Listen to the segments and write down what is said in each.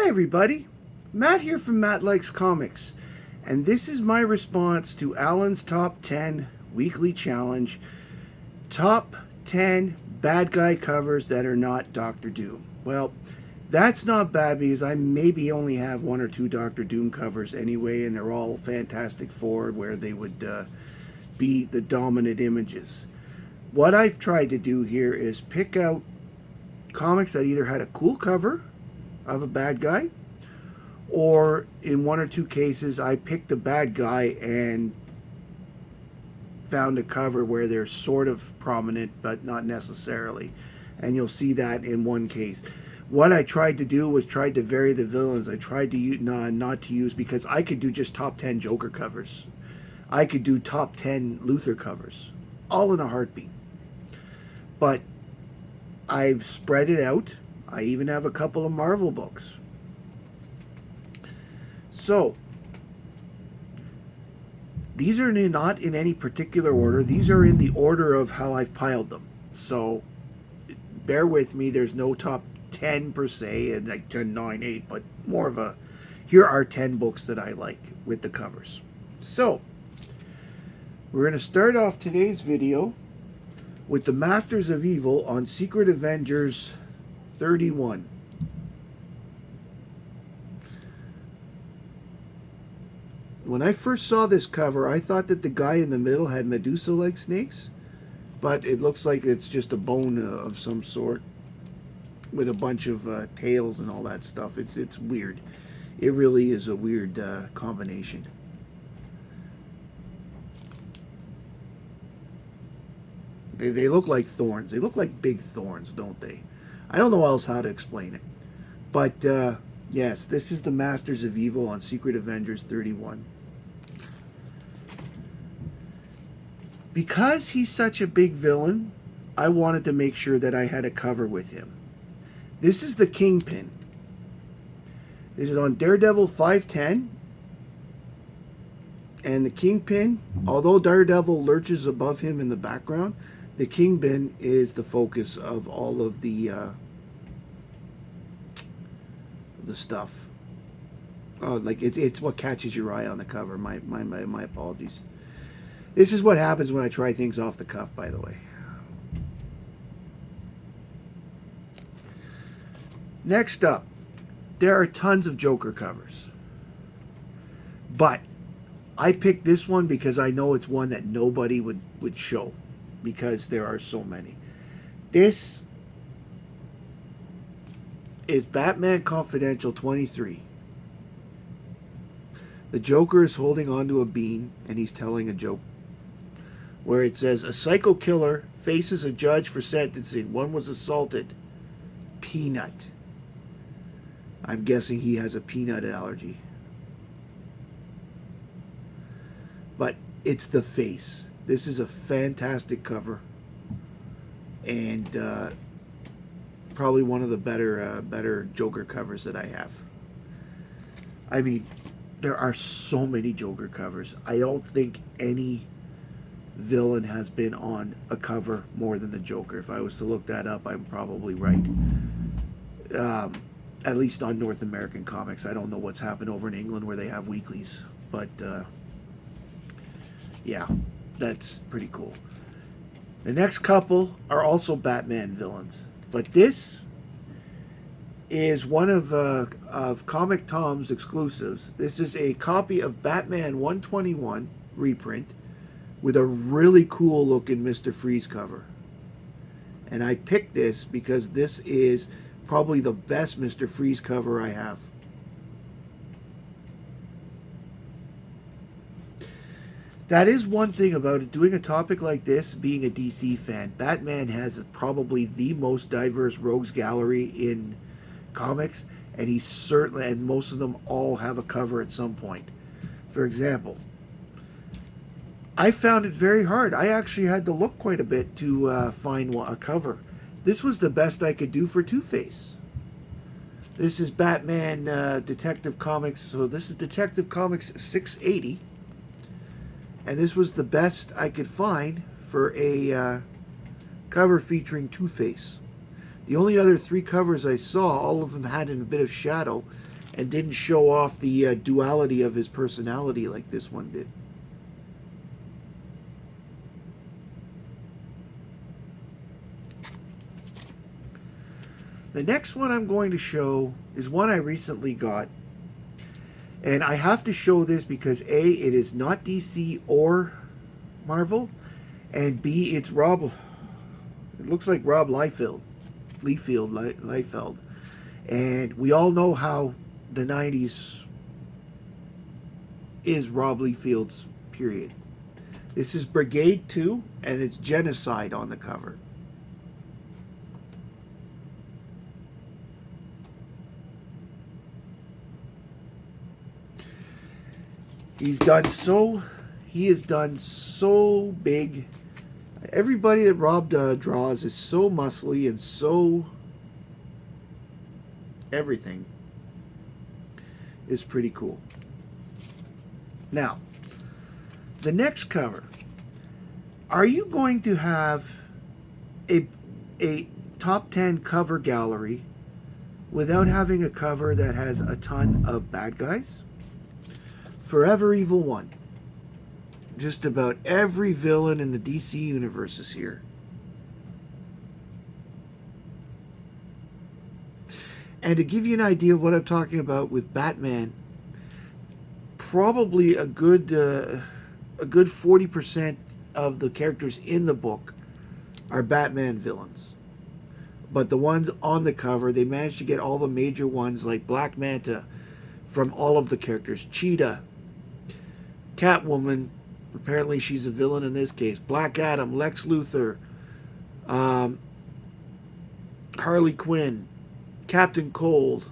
Hi everybody, Matt here from Matt Likes Comics, and this is my response to Allan's Top 10 Weekly Challenge, Top 10 Bad Guy Covers that are not Doctor Doom. Well, that's not bad because I maybe only have one or two Doctor Doom covers anyway, and they're all Fantastic Four where they would be the dominant images. What I've tried to do here is pick out comics that either had a cool cover of a bad guy, or in one or two cases I picked a bad guy and found a cover where they're sort of prominent but not necessarily, and you'll see that in one case. What I tried to do was tried to vary the villains. I tried to use, not to use, because I could do just top 10 Joker covers, I could do top 10 Luthor covers, all in a heartbeat, but I've spread it out. I even have a couple of Marvel books. So, these are not in any particular order. These are in the order of how I've piled them. So, bear with me. There's no top 10 per se, and like 10, 9, 8, but more of a, here are 10 books that I like with the covers. So, we're going to start off today's video with the Masters of Evil on Secret Avengers 31. When I first saw this cover, I thought that the guy in the middle had Medusa-like snakes, but it looks like it's just a bone of some sort with a bunch of tails and all that stuff. It's weird. It really is a weird combination. They look like thorns. They look like big thorns, don't they? I don't know else how to explain it. But, yes, this is the Masters of Evil on Secret Avengers 31. Because he's such a big villain, I wanted to make sure that I had a cover with him. This is the Kingpin. This is on Daredevil 510. And the Kingpin, although Daredevil lurches above him in the background, the Kingpin is the focus of all of the stuff. Oh, like it's what catches your eye on the cover. My apologies. This is what happens when I try things off the cuff, by the way. Next up, there are tons of Joker covers, but I picked this one because I know it's one that nobody would show, because there are so many. This is Batman Confidential 23. The Joker is holding onto a bean and he's telling a joke, where it says, a psycho killer faces a judge for sentencing. One was assaulted. Peanut. I'm guessing he has a peanut allergy. But it's the face. This is a fantastic cover, and probably one of the better Joker covers that I have. I mean, there are so many Joker covers. I don't think any villain has been on a cover more than the Joker. If I was to look that up, I'm probably right. At least on North American comics. I don't know what's happened over in England where they have weeklies, but yeah, that's pretty cool. The next couple are also Batman villains, but this is one of Comic Tom's exclusives. This is a copy of Batman 121 reprint with a really cool looking Mr. Freeze cover. And I picked this because this is probably the best Mr. Freeze cover I have. That is one thing about it, doing a topic like this, being a DC fan. Batman has probably the most diverse rogues gallery in comics, and he's certainly, and most of them all have a cover at some point. For example, I found it very hard. I actually had to look quite a bit to find a cover. This was the best I could do for Two-Face. This is Batman Detective Comics. So this is Detective Comics 680. And this was the best I could find for a cover featuring Two-Face. The only other 3 covers I saw, all of them had a bit of shadow and didn't show off the duality of his personality like this one did. The next one I'm going to show is one I recently got. And I have to show this because A, it is not DC or Marvel, and B, it's Rob. It looks like Rob Liefeld. And we all know how the 90s is Rob Liefeld's period. This is Brigade 2, and it's Genocide on the cover. He has done so big. Everybody that Rob draws is so muscly and so everything is pretty cool. Now, the next cover. Are you going to have a top 10 cover gallery without having a cover that has a ton of bad guys? Forever Evil 1. Just about every villain in the DC universe is here. And to give you an idea of what I'm talking about with Batman, probably a good 40% of the characters in the book are Batman villains. But the ones on the cover, they managed to get all the major ones like Black Manta from all of the characters. Cheetah, Catwoman, apparently she's a villain in this case. Black Adam, Lex Luthor, Harley Quinn, Captain Cold,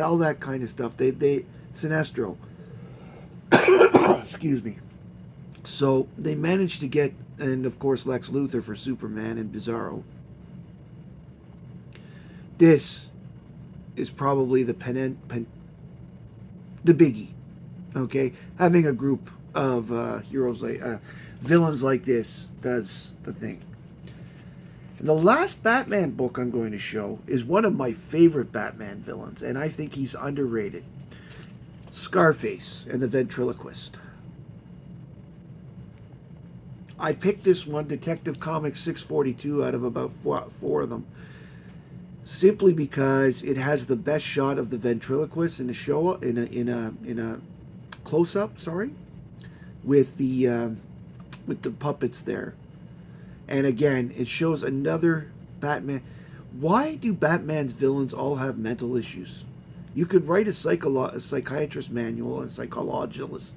all that kind of stuff. They Sinestro. Excuse me. So they managed to get, and of course Lex Luthor for Superman and Bizarro. This is probably the biggie. Okay, having a group of heroes like villains like this does the thing. And the last Batman book I'm going to show is one of my favorite Batman villains, and I think he's underrated. Scarface and the Ventriloquist. I picked this one, Detective Comics 642, out of about four of them, simply because it has the best shot of the ventriloquist in the show, in a close-up, with the puppets there. And again, it shows another Batman. Why do Batman's villains all have mental issues? You could write a psychiatrist manual, a psychologist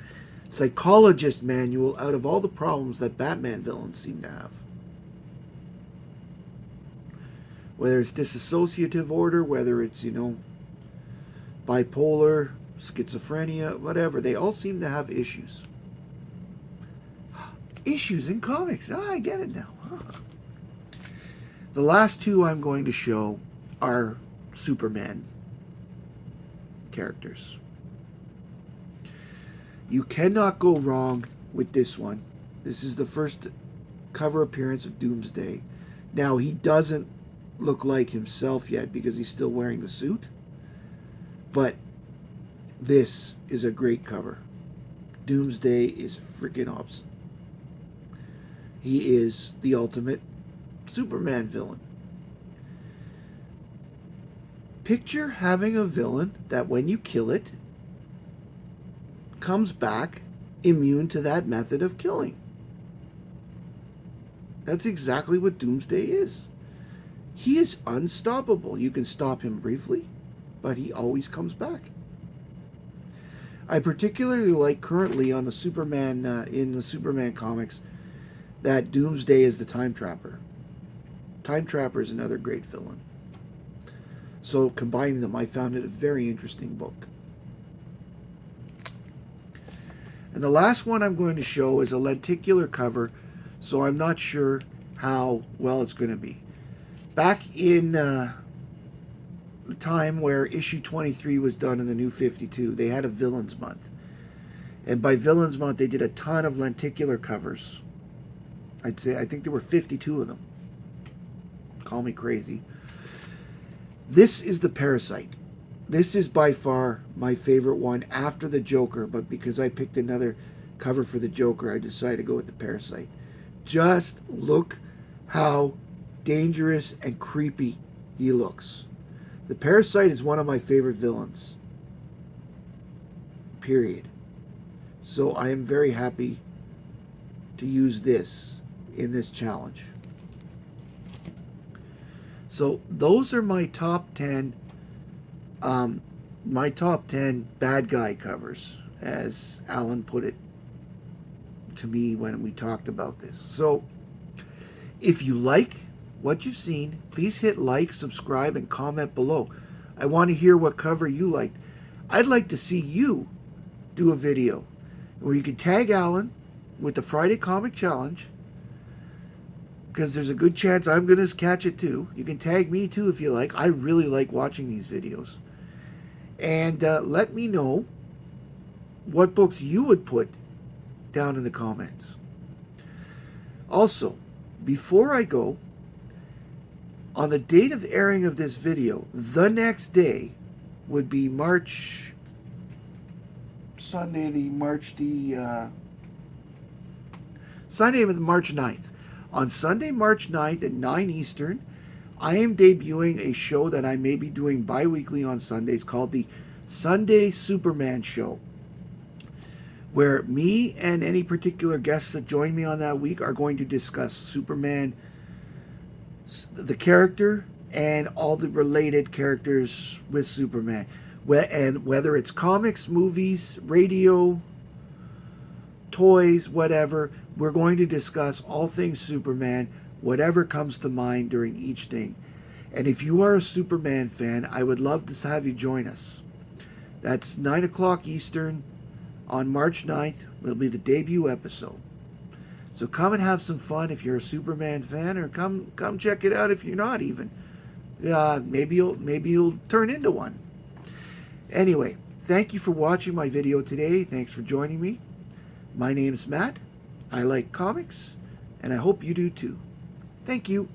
manual out of all the problems that Batman villains seem to have. Whether it's dissociative order, whether it's, bipolar, schizophrenia, whatever, they all seem to have issues. Issues in comics. I get it now. The last two I'm going to show are Superman characters. You cannot go wrong with this one. This is the first cover appearance of Doomsday. Now, he doesn't look like himself yet because he's still wearing the suit. But this is a great cover. Doomsday is freaking awesome. He is the ultimate Superman villain. Picture having a villain that when you kill it, comes back immune to that method of killing. That's exactly what Doomsday is. He is unstoppable. You can stop him briefly, but he always comes back. I particularly like currently on the Superman, in the Superman comics, that Doomsday is the Time Trapper. Time Trapper is another great villain. So combining them, I found it a very interesting book. And the last one I'm going to show is a lenticular cover, so I'm not sure how well it's going to be. Back in the time where issue 23 was done in the New 52, they had a Villains Month. And by Villains Month, they did a ton of lenticular covers. I think there were 52 of them. Call me crazy. This is the Parasite. This is by far my favorite one after the Joker, but because I picked another cover for the Joker, I decided to go with the Parasite. Just look how dangerous and creepy he looks. The Parasite is one of my favorite villains. Period. So I am very happy to use this in this challenge. So those are my top 10 bad guy covers, as Allan put it to me when we talked about this. So if you like what you've seen, please hit like, subscribe, and comment below. I want to hear what cover you liked. I'd like to see you do a video where you can tag Allan with the Friday Comic Challenge, because there's a good chance I'm going to catch it too. You can tag me too if you like. I really like watching these videos. And let me know what books you would put down in the comments. Also, before I go, on the date of the of this video, the next day would be Sunday the March 9th. On Sunday, March 9th at 9 Eastern, I am debuting a show that I may be doing bi-weekly on Sundays called the Sunday Superman Show, where me and any particular guests that join me on that week are going to discuss Superman, the character, and all the related characters with Superman. And whether it's comics, movies, radio, toys, whatever, we're going to discuss all things Superman, whatever comes to mind during each thing. And if you are a Superman fan, I would love to have you join us. That's 9 o'clock Eastern on March 9th. Will be the debut episode. So come and have some fun if you're a Superman fan, or come check it out if you're not even. Maybe you'll turn into one. Anyway, thank you for watching my video today. Thanks for joining me. My name's Matt. I like comics, and I hope you do too. Thank you.